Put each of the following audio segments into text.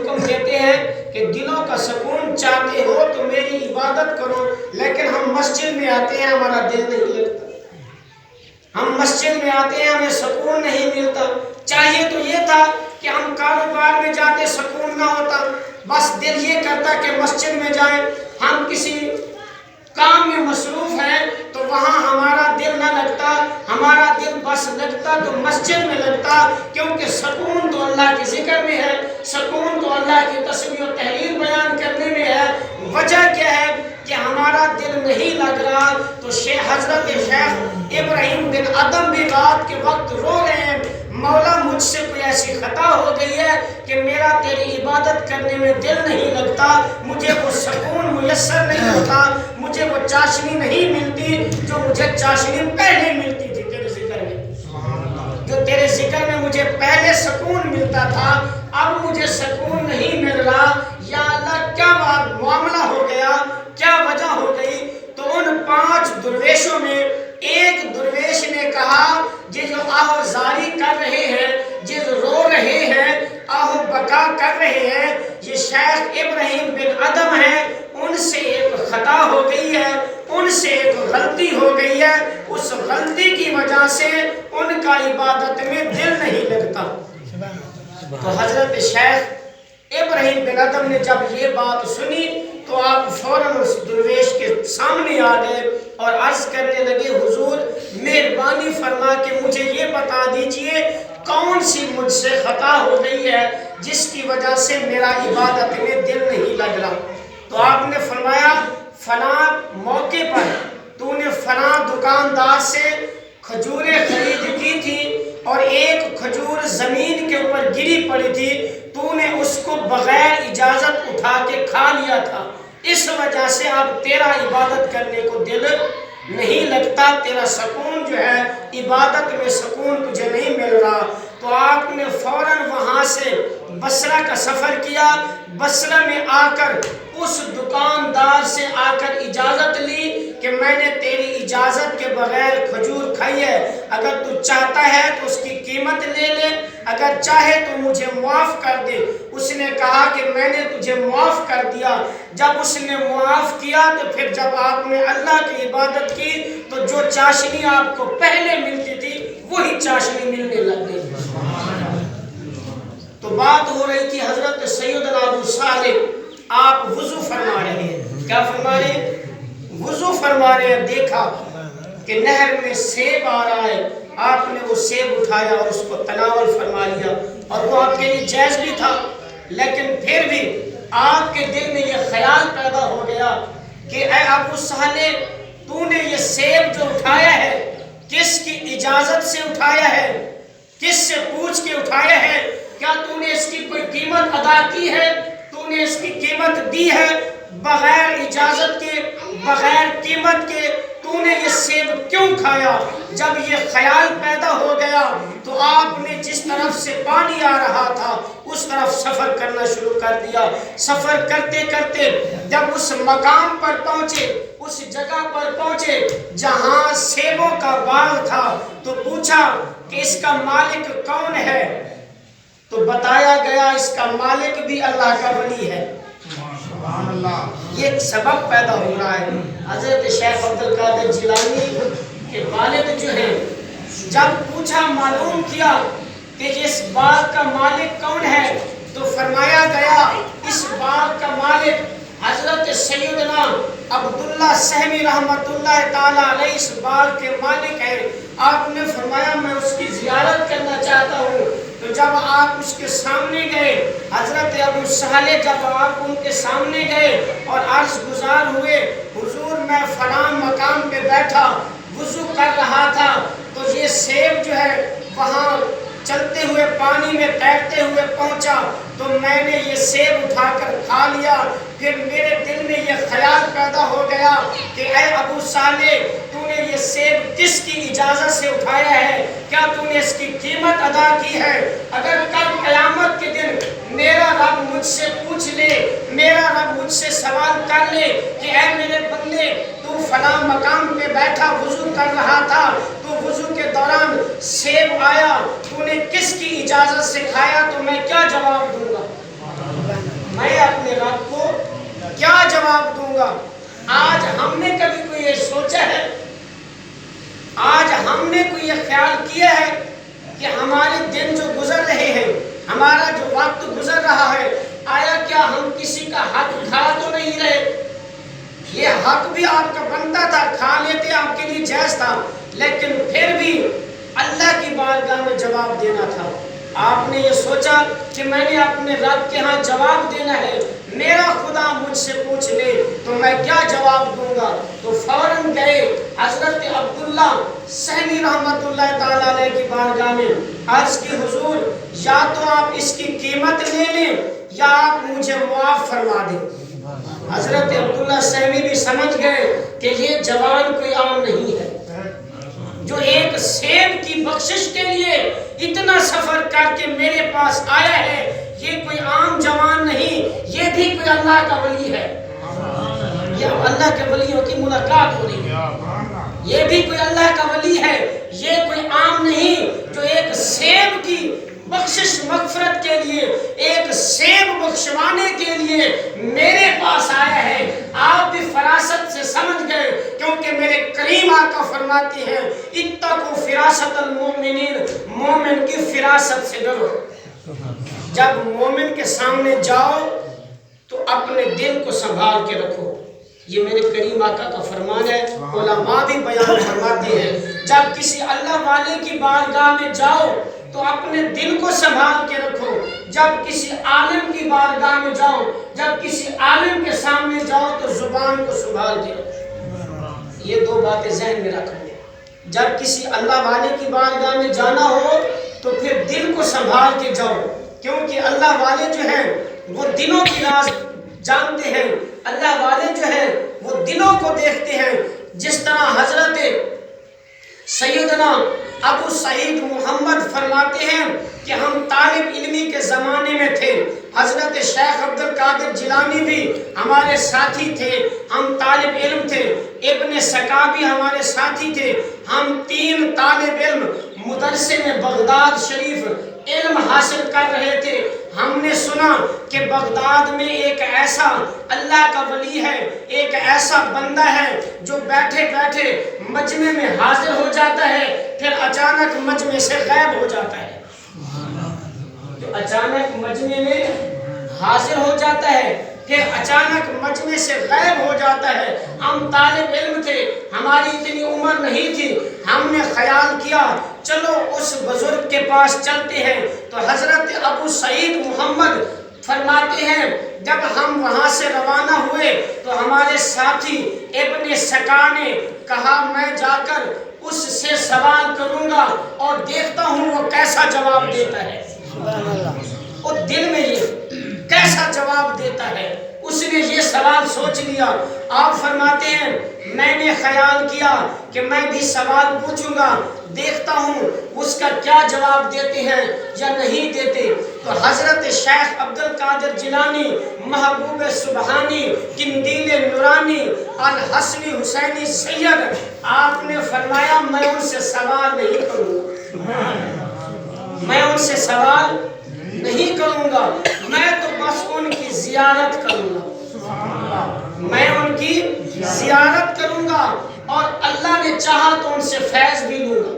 حکم دیتے ہیں کہ دلوں کا سکون چاہتے ہو تو میری عبادت کرو، لیکن ہم مسجد میں آتے ہیں ہمارا دل نہیں لگتا، ہم مسجد میں آتے ہیں ہمیں سکون نہیں ملتا۔ چاہیے تو یہ تھا کہ ہم کاروبار میں جاتے سکون نہ ہوتا، بس دل یہ کرتا کہ مسجد میں جائیں، ہم کسی کام میں مصروف ہیں تو وہاں ہمارا دل نہ لگتا، ہمارا دل بس لگتا تو مسجد میں لگتا، کیونکہ سکون تو اللہ کے ذکر میں ہے، سکون تو اللہ کی تسبیح و تحلیل بیان کرنے میں ہے۔ وجہ کیا ہے کہ ہمارا دل نہیں لگ رہا، تو حضرت شیخ ابراہیم بن ادم بھی رات کے وقت رو رہے ہیں، مولا مجھ سے کوئی ایسی خطا ہو گئی ہے کہ میرا تیری عبادت کرنے میں دل نہیں لگتا، مجھے وہ سکون میسر نہیں ہوتا، مجھے وہ چاشنی نہیں ملتی جو مجھے چاشنی پہلے ملتی تھی تیرے ذکر میں، جو تیرے ذکر میں مجھے پہلے سکون ملتا تھا، اب مجھے سکون نہیں مل رہا۔ یا اللہ کیا معاملہ ہو گیا، کیا وجہ ہو گئی؟ تو ان 5 درویشوں میں ایک درویش نے کہا یہ جو آہو زاری کر رہے ہیں، یہ جو رو رہے ہیں، آہو بکا کر رہے ہیں، یہ شیخ ابراہیم بن ادم ہیں، ان سے ایک خطا ہو گئی ہے، ان سے ایک غلطی ہو گئی ہے، اس غلطی کی وجہ سے ان کا عبادت میں دل نہیں لگتا۔ تو حضرت شیخ ابراہیم بن ادم نے جب یہ بات سنی تو آپ فوراً اس درویش کے سامنے آ گئے اور عرض کرنے لگے حضور مہربانی فرما کے مجھے یہ بتا دیجئے کون سی مجھ سے خطا ہو گئی ہے جس کی وجہ سے میرا عبادت میں دل نہیں لگ رہا۔ تو آپ نے فرمایا فلاں موقع پر تو نے فلاں دکاندار سے کھجوریں خرید کی تھی اور ایک کھجور زمین کے اوپر گری پڑی تھی، تو نے اس کو بغیر اجازت اٹھا کے کھا لیا تھا، اس وجہ سے اب تیرا عبادت کرنے کو دل نہیں لگتا، تیرا سکون جو ہے عبادت میں سکون تجھے نہیں مل رہا۔ تو آپ نے فوراً وہاں سے بصرہ کا سفر کیا، بصرہ میں آ کر اس دکاندار سے آ کر اجازت لی کہ میں نے تیری اجازت کے بغیر کھجور کھائی ہے، اگر تو چاہتا ہے تو اس کی قیمت لے لے، اگر چاہے تو مجھے معاف کر دے۔ اس نے کہا کہ میں نے تجھے معاف کر دیا۔ جب اس نے معاف کیا تو پھر جب آپ نے اللہ کی عبادت کی تو جو چاشنی آپ کو پہلے ملتی تھی وہی چاشنی ملنے لگ گئی۔ تو بات ہو رہی تھی حضرت سیدنا ابو صالح، آپ وضو فرما رہے ہیں، کیا فرما رہے ہیں؟ وضو فرما رہے ہیں، دیکھا کہ نہر میں سیب آ رہا ہے، آپ نے وہ سیب اٹھایا اور اس کو تناول فرما لیا، اور وہ آپ کے لیے جائز بھی تھا، لیکن پھر بھی آپ کے دل میں یہ خیال پیدا ہو گیا کہ اے ابو صالح تو نے یہ سیب جو اٹھایا ہے کس کی اجازت سے اٹھایا ہے، کس سے پوچھ کے اٹھایا ہے، کیا تو نے اس کی کوئی قیمت ادا کی ہے، تو نے اس کی قیمت دی ہے؟ بغیر اجازت کے، بغیر قیمت کے تو نے یہ سیب کیوں کھایا؟ جب یہ خیال پیدا ہو گیا تو آپ نے جس طرف سے پانی آ رہا تھا اس طرف سفر کرنا شروع کر دیا۔ سفر کرتے کرتے جب اس مقام پر پہنچے، اس جگہ پر پہنچے جہاں سیبوں کا باغ تھا، تو پوچھا کہ اس کا مالک کون ہے؟ تو بتایا گیا اس کا مالک بھی اللہ کا ولی ہے۔ یہ ایک سبب پیدا ہو رہا ہے۔ حضرت شیخ عبد القادر جیلانی کے والد جو ہیں جب پوچھا، معلوم کیا کہ اس باغ کا مالک کون ہے، تو فرمایا گیا اس باغ کا مالک حضرت سیدنا عبداللہ سہمی رحمت اللہ تعالیٰ علیہ اس باغ کے مالک ہیں۔ آپ نے فرمایا میں اس کی زیارت کرنا چاہتا ہوں۔ تو جب آپ اس کے سامنے گئے، حضرت ابو صالح جب آپ ان کے سامنے گئے اور عرض گزار ہوئے، حضور میں فلاں مقام پہ بیٹھا وضو کر رہا تھا تو یہ سیب جو ہے وہاں چلتے ہوئے پانی میں تیرتے ہوئے پہنچا تو میں نے یہ سیب اٹھا کر کھا لیا۔ پھر میرے دل میں یہ خیال پیدا ہو گیا کہ اے ابو صالح تو نے یہ سیب کس کی اجازت سے اٹھایا ہے؟ کیا تو نے اس کی قیمت ادا کی ہے؟ اگر کل قیامت کے دن میرا رب مجھ سے پوچھ لے، میرا رب مجھ سے سوال کر لے کہ اے میرے بندے تو فلاں مقام پہ بیٹھا وضو کر رہا تھا، تو وضو کے دوران سیب آیا، تو نے کس کی اجازت سے کھایا، تو میں کیا جواب دوں گا؟ جواب دوں گا؟ آج ہم نے کبھی کوئی یہ سوچا ہے، آج ہم نے کوئی یہ خیال کیا ہے کہ ہمارے دن جو گزر رہے ہیں، ہمارا جو وقت گزر رہا ہے، آیا کیا ہم کسی کا حق کھا تو نہیں رہے؟ یہ حق بھی آپ کا بنتا تھا، کھا لیتے، آپ کے لیے جائز تھا، لیکن پھر بھی اللہ کی بارگاہ میں جواب دینا تھا۔ آپ نے یہ سوچا کہ میں نے اپنے رب کے ہاں جواب دینا ہے، میرا خدا مجھ سے پوچھ لے تو میں کیا جواب دوں گا؟ تو فوراً گئے حضرت عبداللہ سہمی رحمت اللہ تعالیٰ علیہ کی بارگاہ میں، عرض کی حضور یا تو آپ اس کی قیمت لے لیں یا آپ مجھے معاف فرما دیں۔ حضرت عبداللہ سہمی بھی سمجھ گئے کہ یہ جوان کوئی عام نہیں ہے، جو ایک سیب کی بخشش کے لیے اتنا سفر کر کے میرے پاس آیا ہے، یہ کوئی عام جوان نہیں، یہ بھی کوئی اللہ کا ولی ہے، یہ اللہ کے ولیوں کی ملاقات ہو رہی ہے، یہ بھی کوئی اللہ کا ولی ہے، یہ کوئی عام نہیں جو ایک سیب کی بخشش مغفرت کے لیے، ایک سیب بخشوانے کے لیے میرے پاس آیا ہے۔ آپ بھی فراست سے سمجھ گئے، کیونکہ میرے کریم آقا فرماتے ہیں اتقوا فراست المؤمنین، مومن کی فراست سے ڈرو۔ جب مومن کے سامنے جاؤ تو اپنے دل کو سنبھال کے رکھو، یہ میرے کریم آقا کا فرمان ہے، علماء بھی بیان فرماتے ہیں جب کسی اللہ والے کی بارگاہ میں جاؤ تو اپنے دل کو سنبھال کے رکھو، جب کسی عالم کی بارگاہ میں جاؤ، جب کسی عالم کے سامنے جاؤ تو زبان کو سنبھال کے رکھو۔ یہ دو باتیں ذہن میں رکھو، جب کسی اللہ والے کی بارگاہ میں جانا ہو تو پھر دل کو سنبھال کے جاؤ، کیونکہ اللہ والے جو ہیں وہ دلوں کی راز جانتے ہیں، اللہ والے جو ہیں وہ دلوں کو دیکھتے ہیں۔ جس طرح حضرت سیدنا ابو سعید محمد فرماتے ہیں کہ ہم طالب علمی کے زمانے میں تھے، حضرت شیخ عبد القادر جیلانی بھی ہمارے ساتھی تھے، ہم طالب علم تھے، ابن سکابی ہمارے ساتھی تھے، ہم تین طالب علم مدرسے میں بغداد شریف علم حاصل کر رہے تھے۔ ہم نے سنا کہ بغداد میں ایک ایسا اللہ کا ولی ہے، ایک ایسا بندہ ہے جو بیٹھے بیٹھے مجمع میں حاضر ہو جاتا ہے، پھر اچانک مجمع سے غائب ہو جاتا ہے، جو اچانک مجمع میں حاضر ہو جاتا ہے پھر اچانک مجمع سے غائب ہو جاتا ہے۔ ہم طالب علم تھے، ہماری اتنی عمر نہیں تھی، ہم نے خیال کیا چلو اس بزرگ کے پاس چلتے ہیں۔ تو حضرت ابو سعید محمد فرماتے ہیں جب ہم وہاں سے روانہ ہوئے تو ہمارے ساتھی ابن سکا نے کہا میں جا کر اس سے سوال کروں گا اور دیکھتا ہوں وہ کیسا جواب دیتا ہے، اور دل میں یہ کیسا جواب دیتا ہے۔ اس نے یہ سوال سوچ لیا۔ آپ فرماتے ہیں میں نے خیال کیا کہ میں بھی سوال پوچھوں گا، دیکھتا ہوں اس کا کیا جواب دیتے ہیں یا نہیں دیتے۔ تو حضرت شیخ عبد القادر جیلانی، محبوب سبحانی، قندیل نورانی، الحسنی حسینی سید، آپ نے فرمایا میں ان سے سوال نہیں کروں گا، میں ان سے سوال نہیں کروں گا، میں تو بس ان کی زیارت کروں گا، میں ان کی زیارت کروں گا، اور اللہ نے چاہا تو ان سے فیض بھی لوں گا،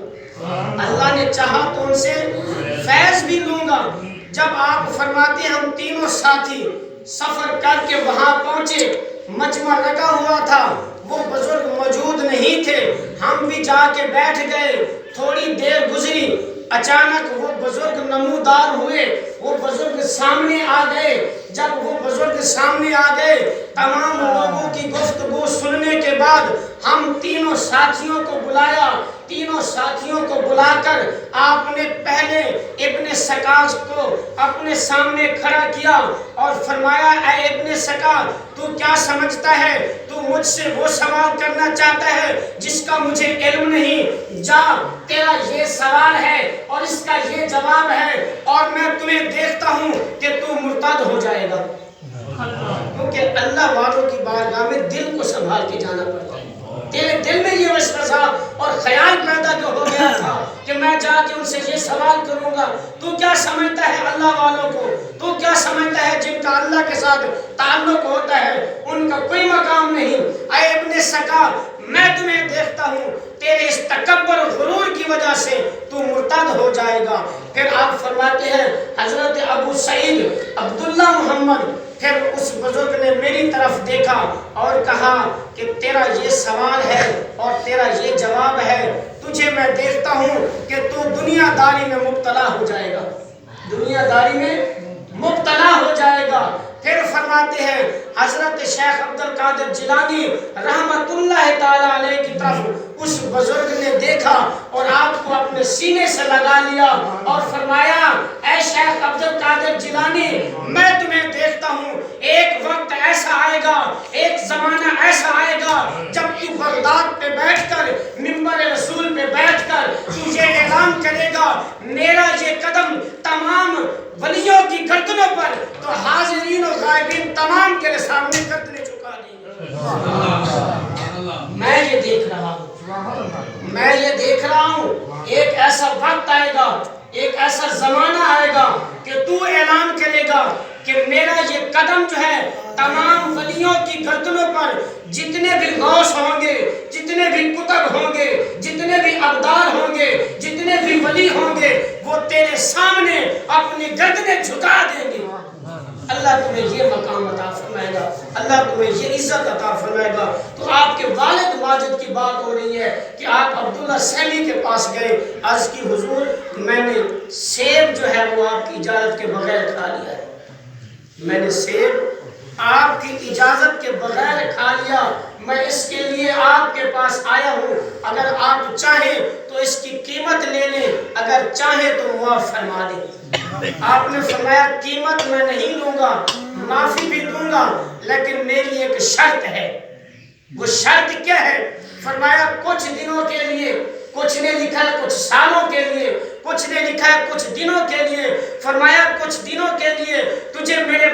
اللہ نے چاہا تو ان سے فیض بھی لوں گا۔ جب آپ فرماتے ہیں ہم تینوں ساتھی سفر کر کے وہاں پہنچے، مجمع لگا ہوا تھا، وہ بزرگ موجود نہیں تھے، ہم بھی جا کے بیٹھ گئے۔ تھوڑی دیر گزری، اچانک وہ بزرگ نمودار ہوئے، وہ بزرگ سامنے آ گئے۔ جب وہ بزرگ سامنے آ گئے، تمام لوگوں کی گفتگو سننے کے بعد ہم تینوں ساتھیوں کو بلایا، تینوں ساتھیوں کو بلا کر آپ نے پہلے ابن سکا کو اپنے سامنے کھڑا کیا اور فرمایا اے ابن سکا تو کیا سمجھتا ہے، تو مجھ سے وہ سوال کرنا چاہتا ہے جس کا مجھے علم نہیں، جا تیرا یہ سوال ہے اور اس کا یہ جواب ہے، اور میں تمہیں دیکھتا ہوں کہ تو مرتد ہو جائے گا۔ کیونکہ اللہ والوں کی بارگاہ میں دل کو سنبھال کے جانا پڑتا ہے۔ تیرے دل میں یہ وسوسہ اور خیال پیدا جو ہو گیا تھا کہ میں جا کے ان سے یہ سوال کروں گا تو کیا سمجھتا ہے اللہ والوں کو، تو کیا سمجھتا ہے جن کا اللہ کے ساتھ تعلق ہوتا ہے ان کا کوئی مقام نہیں؟ اے ابن سکا، میں تمہیں دیکھتا ہوں تیرے اس تکبر و غرور کی وجہ سے تو مرتد ہو جائے گا۔ پھر آپ فرماتے ہیں حضرت ابو سعید عبداللہ محمد، پھر اس بزرگ نے میری طرف دیکھا اور کہا کہ تیرا یہ سوال ہے اور تیرا یہ جواب ہے، تجھے میں دیکھتا ہوں کہ تو دنیا داری میں مبتلا ہو جائے گا، دنیا داری میں مبتلا ہو جائے گا۔ پھر فرماتے ہیں حضرت شیخ عبد القادر جیلانی رحمت اللہ تعالیٰ علیہ کی طرف اس بزرگ نے دیکھا اور آپ کو اپنے سینے سے لگا لیا اور فرمایا اے شیخ عبد القادر جیلانی، میں تمہیں دیکھتا ہوں، ایک وقت ایسا آئے گا، ایک زمانہ ایسا آئے گا جب تو بغداد پہ بیٹھ کر منبر رسول پہ بیٹھ کر تو یہ اعلان کرے گا میرا یہ قدم تمام ولیوں کی گردنوں پر، تو حاضرین و غائبین تمام کے سامنے گردنیں جھکا دیں گے۔ میں یہ دیکھ رہا ہوں، میں یہ دیکھ رہا ہوں، ایک ایسا وقت آئے گا، ایک ایسا زمانہ آئے گا کہ تو اعلان کرے گا کہ میرا یہ قدم جو ہے تمام ولیوں کی گردنوں پر، جتنے بھی غوث ہوں گے، جتنے بھی قطب ہوں گے، جتنے بھی ابدال ہوں گے، جتنے بھی ولی ہوں گے، وہ تیرے سامنے اپنی گردنیں جھکا دیں گے۔ اللہ تمہیں یہ مقام عطا فرمائے گا، اللہ تمہیں یہ عزت عطا فرمائے گا۔ تو آپ کے والد واجد کی بات ہو رہی ہے کہ آپ عبداللہ سیمی کے پاس گئے، عرض کی حضور میں نے سیب جو ہے وہ آپ کی اجازت کے بغیر کھا لیا ہے، میں نے سیب آپ کی اجازت کے بغیر کھا لیا، میں اس کے لیے آپ کے پاس آیا ہوں، اگر آپ چاہیں تو اس کی قیمت لے لیں، اگر چاہیں تو معاف فرما دیں۔ آپ نے فرمایا قیمت میں نہیں لوں گا، معافی بھی دوں گا، لیکن میری ایک شرط ہے۔ وہ شرط کیا ہے؟ فرمایا کچھ دنوں کے لیے، کچھ نے لکھا ہے کچھ سالوں کے لیے، کچھ نے لکھا ہے کچھ دنوں کے لیے، فرمایا کچھ دنوں کے لیے تجھے میرے